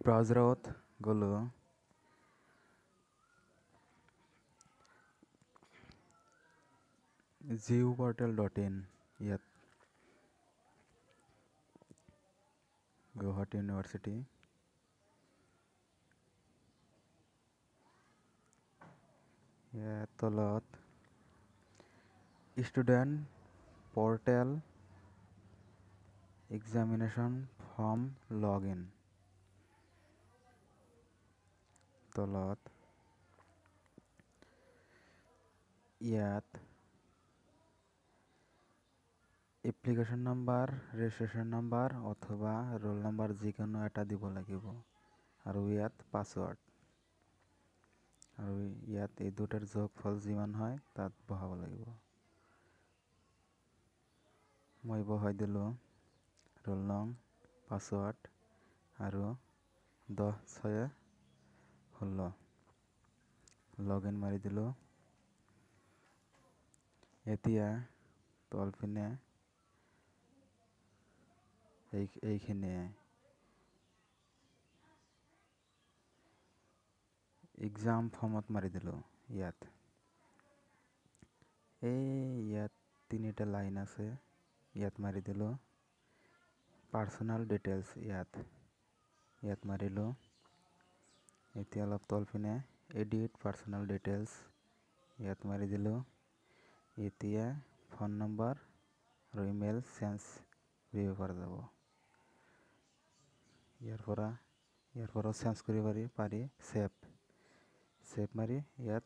ব্ৰাউজাৰত গ'লো geoportal.in ইয়াত Gauhati University ইয়াত তলত student portal examination form login তলত ইয়াত এপ্লিকেশন নাম্বাৰ ৰেজিষ্ট্ৰেশ্যন নাম্বাৰ অথবা ৰোল নাম্বাৰ যিকোনো এটা দিব লাগিব আৰু ইয়াত পাছৱৰ্ড আৰু ইয়াত এই দুটাৰ যোগফল যিমান হয় তাত বহাব লাগিব মই বহাই দিলোঁ ৰোল নং পাছৱৰ্ড আৰু 10/6/16 লগইন মাৰি দিলোঁ এতিয়া তলপিনে এইখিনিয়ে এক্সাম ফৰ্মত মাৰি দিলোঁ ইয়াত ইয়াত তিনিটা লাইন আছে ইয়াত মাৰি দিলোঁ পাৰ্চনেল ডিটেইলছ ইয়াত মাৰিলোঁ এতিয়া অলপ তলপিনে এডিট পাৰ্চনেল ডিটেইলছ ইয়াত মাৰি দিলোঁ এতিয়া ফোন নম্বৰ আৰু ইমেইল চেঞ্জ কৰিব পৰা যাব ইয়াৰ পৰা চেঞ্জ কৰিব পাৰি সেভ মাৰি ইয়াত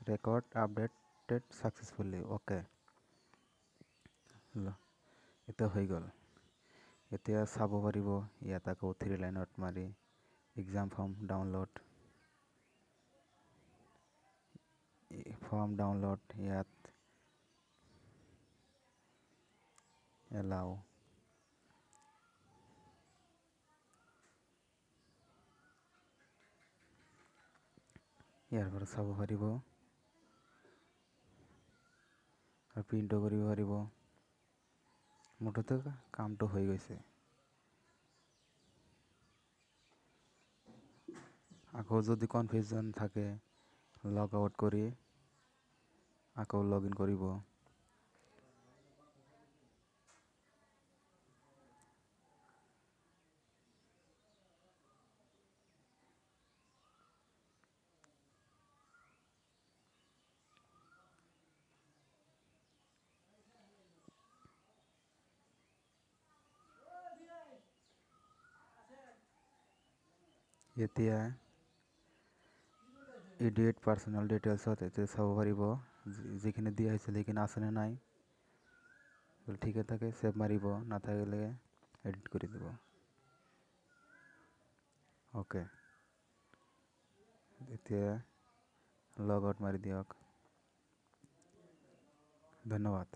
ৰেকৰ্ড আপডেটেড সাকসেসফুলি ওকে এটা হৈ গ'ল এতিয়া চাব পাৰিব ইয়াত আকৌ 3 লাইনত মাৰি এক্সাম ফৰ্ম ডাউনলোড ইয়াত এলাও ইয়াৰ পৰা চাব পাৰিব আৰু প্ৰিণ্টও কৰিব পাৰিব মুঠতে কামটো হৈ গৈছে আকৌ যদি কনফিউজন থাকে লগ আউট কৰি আকৌ লগ ইন কৰিব এতিয়া এডিট পাৰ্চনেল ডিটেইলছত এতিয়া চাব পাৰিব যিখিনি দিয়া হৈছিল সেইখিনি আছেনে নাই ঠিকে থাকে সেভ মাৰিব নাথাকিলে এডিট কৰি দিব ওকে এতিয়া লগ আউট মাৰি দিয়ক ধন্যবাদ